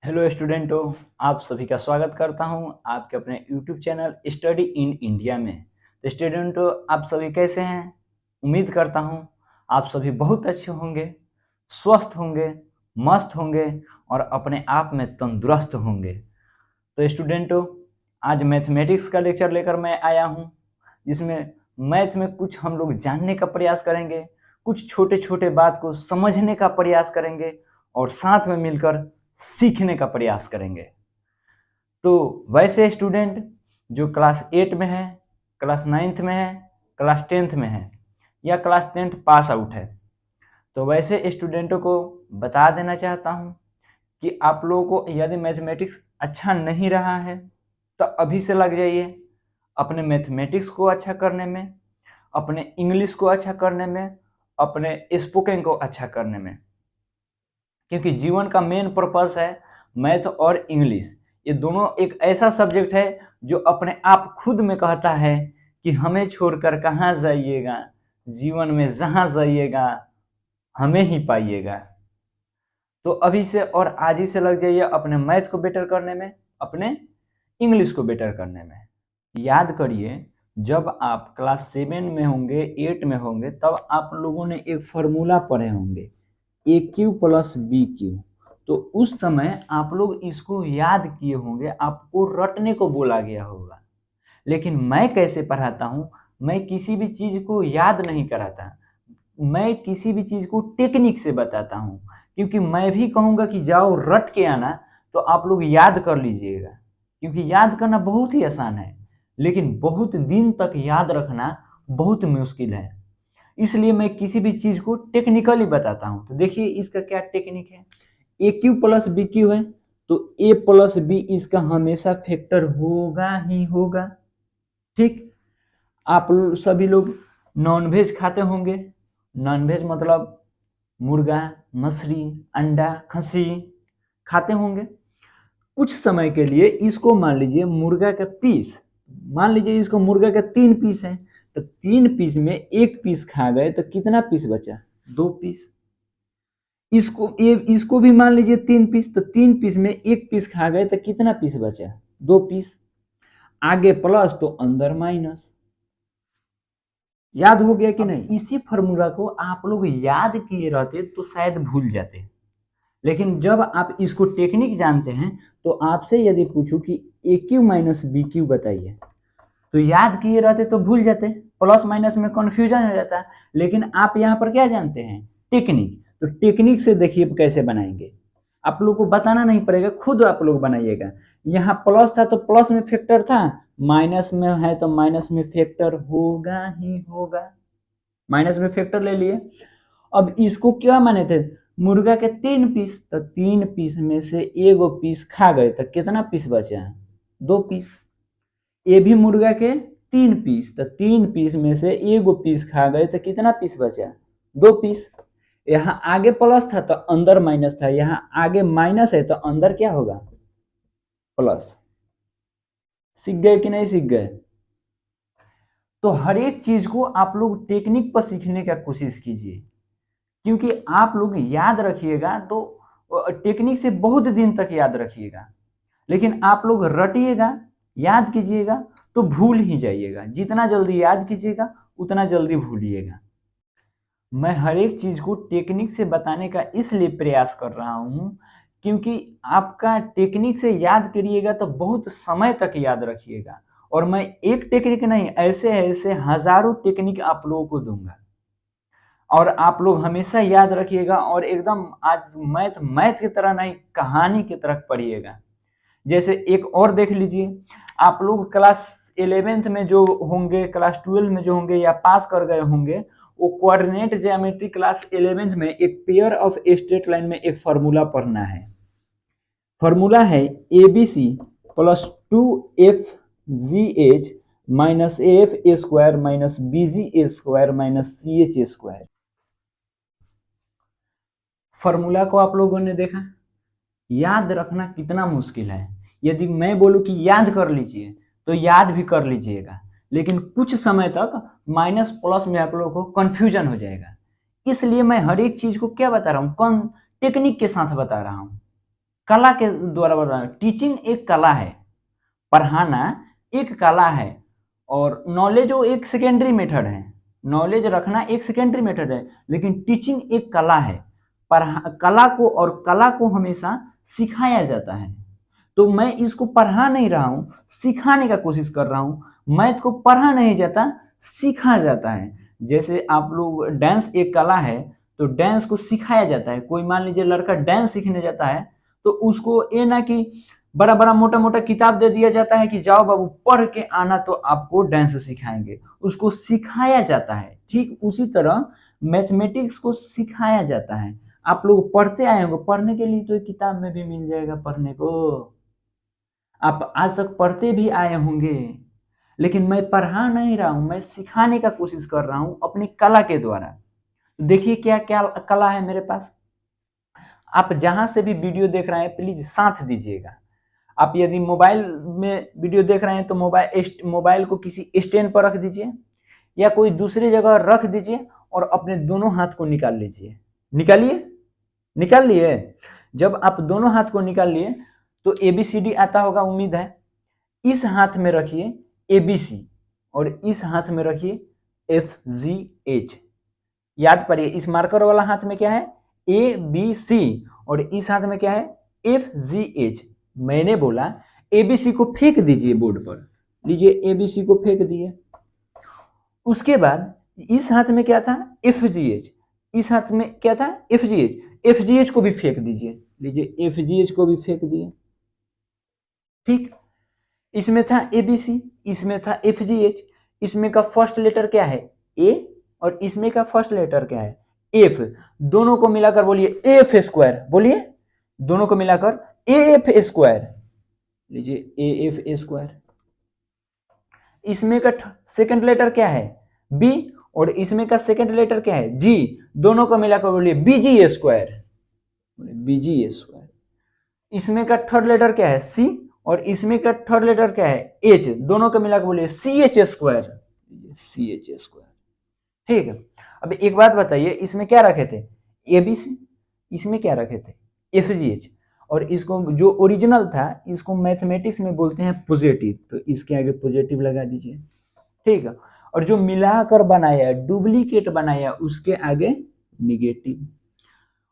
Hello स्टूडेंटों, आप सभी का स्वागत करता हूं आपके अपने YouTube channel study in India में। तो स्टूडेंटों, आप सभी कैसे हैं? उम्मीद करता हूं आप सभी बहुत अच्छे होंगे, स्वस्थ होंगे, मस्त होंगे और अपने आप में तंदुरुस्त होंगे। तो स्टूडेंटों, आज मैथमेटिक्स का लेक्चर लेकर मैं आया हूं, जिसमें मैथ में कुछ हम लोग जानने का प्रयास करेंगे, कुछ छोटे छोटे बात को समझने का प्रयास करेंगे और साथ में मिलकर सीखने का प्रयास करेंगे। तो वैसे स्टूडेंट जो क्लास 8 में है, क्लास 9th में है, क्लास 10th में है या क्लास 10th पास आउट है, तो वैसे स्टूडेंटों को बता देना चाहता हूँ कि आप लोगों को यदि मैथमेटिक्स अच्छा नहीं रहा है तो अभी से लग जाइए अपने मैथमेटिक्स को अच्छा करने में, अपने इंग्लिश को अच्छा करने में, अपने स्पोकन को अच्छा करने में। क्योंकि जीवन का मेन पर्पस है मैथ और इंग्लिश। ये दोनों एक ऐसा सब्जेक्ट है जो अपने आप खुद में कहता है कि हमें छोड़कर कहाँ जाइएगा, जीवन में जहाँ जाइएगा हमें ही पाइएगा। तो अभी से और आज ही से लग जाइए अपने मैथ को बेटर करने में, अपने इंग्लिश को बेटर करने में। याद करिए, जब आप क्लास 7 में होंगे, 8 में होंगे, तब आप लोगों ने एक फॉर्मूला पढ़े होंगे, ए क्यू प्लस बी क्यू। तो उस समय आप लोग इसको याद किए होंगे, आपको रटने को बोला गया होगा। लेकिन मैं कैसे पढ़ाता हूँ, मैं किसी भी चीज को याद नहीं कराता, मैं किसी भी चीज को टेक्निक से बताता हूँ। क्योंकि मैं भी कहूँगा कि जाओ रट के आना, तो आप लोग याद कर लीजिएगा। क्योंकि याद करना बहुत ही आसान है, लेकिन बहुत दिन तक याद रखना बहुत मुश्किल है। इसलिए मैं किसी भी चीज को टेक्निकली बताता हूं। तो देखिए इसका क्या टेक्निक है। ए क्यू प्लस बी क्यू है, तो ए प्लस बी इसका हमेशा फैक्टर होगा ही होगा। ठीक। आप सभी लोग नॉनवेज खाते होंगे। नॉनवेज मतलब मुर्गा, मछली, अंडा, खसी खाते होंगे। कुछ समय के लिए इसको मान लीजिए मुर्गा का पीस, मान लीजिए इसको मुर्गा का 3 पीस है, तो 3 पीस में 1 पीस खा गए तो कितना पीस बचा? 2 पीस। इसको भी मान लीजिए 3 पीस, तो 3 पीस में 1 पीस खा गए तो कितना पीस बचा? 2 पीस। आगे प्लस तो अंदर माइनस। याद हो गया कि नहीं? इसी फॉर्मूला को आप लोग याद किए रहते तो शायद भूल जाते। लेकिन जब आप इसको टेक्निक जानते हैं, तो आपसे यदि पूछूं कि ए क्यू माइनस बी क्यू बताइए, तो याद किए रहते तो भूल जाते, प्लस माइनस में कंफ्यूजन हो जाता। लेकिन आप यहाँ पर क्या जानते हैं? टेक्निक। तो टेक्निक से देखिए कैसे बनाएंगे। आप लोग को बताना नहीं पड़ेगा, खुद आप लोग बनाइएगा। यहाँ प्लस था तो प्लस में फैक्टर था, माइनस में है तो माइनस में फैक्टर होगा ही होगा। माइनस में फैक्टर ले लिए। अब इसको क्या माने थे? मुर्गा के 3 पीस, तो 3 पीस में से एगो पीस खा गए तो कितना पीस बचा? 2 पीस। ये भी मुर्गा के 3 पीस, तो 3 पीस में से एगो पीस खा गए तो कितना पीस बचा? 2 पीस। यहाँ आगे प्लस था तो अंदर माइनस था, यहाँ आगे माइनस है तो अंदर क्या होगा? प्लस। सीख गए कि नहीं सीख गए? तो हर एक चीज को आप लोग टेक्निक पर सीखने का कोशिश कीजिए। क्योंकि आप लोग याद रखिएगा तो टेक्निक से बहुत दिन तक याद रखिएगा। लेकिन आप लोग रटिएगा, याद कीजिएगा तो भूल ही जाइएगा। जितना जल्दी याद कीजिएगा उतना जल्दी भूलिएगा। मैं हर एक चीज को टेक्निक से बताने का इसलिए प्रयास कर रहा हूं, क्योंकि आपका टेक्निक से याद करिएगा तो बहुत समय तक याद रखिएगा। और मैं एक टेक्निक नहीं, ऐसे ऐसे हजारों टेक्निक आप लोगों को दूंगा और आप लोग हमेशा याद रखिएगा। और एकदम आज मैथ मैथ की तरह नहीं, कहानी की तरह पढ़िएगा। जैसे एक और देख लीजिए, आप लोग क्लास 11th में जो होंगे, क्लास 12 में जो होंगे या पास कर गए होंगे, वो कोऑर्डिनेट ज्योमेट्री क्लास 11th में एक पेयर ऑफ स्ट्रेट लाइन में एक फॉर्मूला पढ़ना है। फॉर्मूला है A B C plus 2f(g(h) minus af a square minus bg a square minus ch a square. Formula को आप लोगों ने देखा, याद रखना कितना मुश्किल है। यदि मैं बोलूं कि याद कर लीजिए तो याद भी कर लीजिएगा, लेकिन कुछ समय तक माइनस प्लस में आप लोगों को कंफ्यूजन हो जाएगा। इसलिए मैं हर एक चीज को क्या बता रहा हूं? कौन टेक्निक के साथ बता रहा हूं, कला के द्वारा बोल रहा हूँ। टीचिंग एक कला है, पढ़ाना एक कला है, और नॉलेज वो एक सेकेंडरी मेथड है, नॉलेज रखना एक सेकेंडरी मेथड है, लेकिन टीचिंग एक कला है। कला को, और कला को हमेशा सिखाया जाता है। तो मैं इसको पढ़ा नहीं रहा हूँ, सिखाने का कोशिश कर रहा हूँ। मैथ को पढ़ा नहीं जाता, सीखा जाता है। जैसे आप लोग, डांस एक कला है, तो डांस को सिखाया जाता है। कोई मान लीजिए लड़का डांस सीखने जाता है, तो उसको ये ना कि बड़ा बड़ा मोटा मोटा किताब दे दिया जाता है कि जाओ बाबू पढ़ के आना तो आपको डांस सिखाएंगे, उसको सिखाया जाता है। ठीक उसी तरह मैथमेटिक्स को सिखाया जाता है। आप लोग पढ़ते आए होंगे, पढ़ने के लिए तो एक किताब में भी मिल जाएगा पढ़ने को, आप आज तक पढ़ते भी आए होंगे, लेकिन मैं पढ़ा नहीं रहा हूं, मैं सिखाने का कोशिश कर रहा हूं अपनी कला के द्वारा। देखिए क्या क्या कला है मेरे पास। आप जहां से भी वीडियो देख रहे हैं प्लीज साथ दीजिएगा। आप यदि मोबाइल में वीडियो देख रहे हैं तो मोबाइल को किसी स्टैंड पर रख दीजिए, या कोई दूसरी जगह रख दीजिए, और अपने दोनों हाथ को निकाल लीजिए। निकालिए, निकाल लिए। जब आप दोनों हाथ को निकाल लिए तो ABCD आता होगा, उम्मीद है। इस हाथ में रखिए ABC, और इस हाथ में रखिए FGH। याद पड़िए, इस मार्कर वाला हाथ में क्या है ABC, और इस हाथ में क्या है FGH। मैंने बोला ABC को फेंक दीजिए बोर्ड पर, लीजिए ABC को फेंक दिए। उसके बाद इस हाथ में क्या था FGH, इस हाथ में क्या था FGH को भी फेंक दीजिए, लीजिए FGH को भी फेंक दिए। ठीक, इसमें था ABC, इसमें था FGH। इसमें का फर्स्ट लेटर क्या है A, और इसमें का फर्स्ट लेटर क्या है F। दोनों को मिलाकर बोलिए AF स्क्वायर, बोलिए दोनों को मिलाकर AF स्क्वायर, लीजिए AF स्क्वायर। इसमें का सेकंड लेटर क्या है B, और इसमें का सेकंड लेटर क्या है G। दोनों को मिलाकर बोलिए BG स्क्वायर, BG स्क्वायर। इसमें का थर्ड लेटर क्या है C, और इसमें का थर्ड लेटर क्या है H। दोनों को मिलाकर बोलिए CH स्क्वायर, CH स्क्वायर। ठीक है, अब एक बात बताइए, इसमें क्या रखे थे ABC, इसमें क्या रखे थे FGH, और इसको जो ओरिजिनल था इसको मैथमेटिक्स में बोलते हैं पॉजिटिव, तो इसके आगे पॉजिटिव लगा दीजिए। ठीक है, और जो मिलाकर बनाया, डुप्लीकेट बनाया, उसके आगे निगेटिव।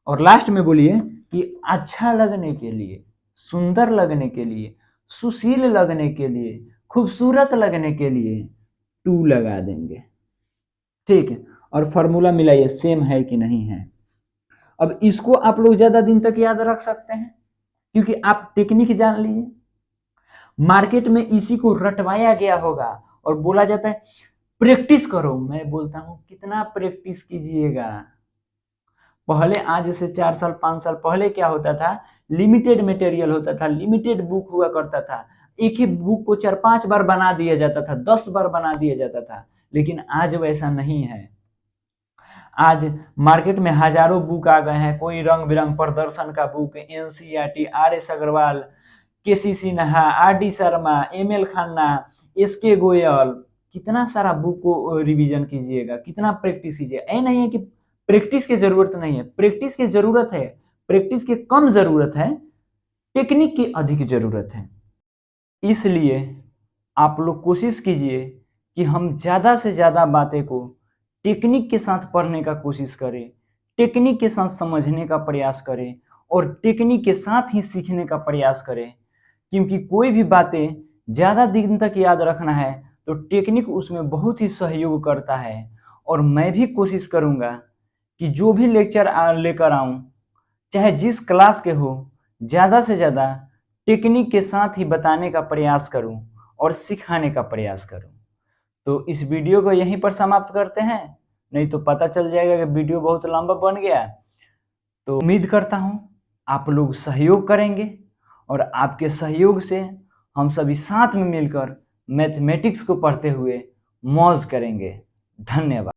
और लास्ट में बोलिए कि अच्छा लगने के लिए, सुंदर लगने के लिए, सुशील लगने के लिए, खूबसूरत लगने के लिए 2 लगा देंगे। ठीक है, और फॉर्मूला मिलाइए सेम है कि नहीं है। अब इसको आप लोग ज्यादा दिन तक याद रख सकते हैं, क्योंकि आप टेक्निक जान लीजिए। मार्केट में इसी को रटवाया गया होगा और बोला जाता है प्रैक्टिस करो। मैं बोलता हूं कितना प्रैक्टिस कीजिएगा। पहले आज से 4 साल 5 साल पहले क्या होता था, लिमिटेड मटेरियल होता था, लिमिटेड बुक हुआ करता था, एक ही बुक को 4-5 बार बना दिया जाता था, 10 बार बना दिया जाता था। लेकिन आज वैसा नहीं है। आज मार्केट में हजारों बुक आ गए हैं, कोई रंग बिरंग प्रदर्शन का book, NCERT, RS Agarwal, KC Sinha, RD Sharma, ML Khanna, SK Goyal, कितना सारा बुक को रिवीजन कीजिएगा, कितना प्रैक्टिस कीजिएगा। ये नहीं है कि प्रैक्टिस की जरूरत नहीं है, प्रैक्टिस की जरूरत है, प्रैक्टिस की कम जरूरत है, टेक्निक की अधिक जरूरत है। इसलिए आप लोग कोशिश कीजिए कि हम ज़्यादा से ज़्यादा बातें को टेक्निक के साथ पढ़ने का कोशिश करें, टेक्निक के साथ समझने का प्रयास करें, और टेक्निक के साथ ही सीखने का प्रयास करें। क्योंकि कोई भी बातें ज़्यादा दिन तक याद रखना है तो टेक्निक उसमें बहुत ही सहयोग करता है। और मैं भी कोशिश करूँगा कि जो भी लेक्चर लेकर आऊँ, चाहे जिस क्लास के हो, ज़्यादा से ज़्यादा टेक्निक के साथ ही बताने का प्रयास करूं और सिखाने का प्रयास करूं। तो इस वीडियो को यहीं पर समाप्त करते हैं, नहीं तो पता चल जाएगा कि वीडियो बहुत लंबा बन गया। तो उम्मीद करता हूं आप लोग सहयोग करेंगे, और आपके सहयोग से हम सभी साथ में मिलकर मैथमेटिक्स को पढ़ते हुए मौज करेंगे। धन्यवाद।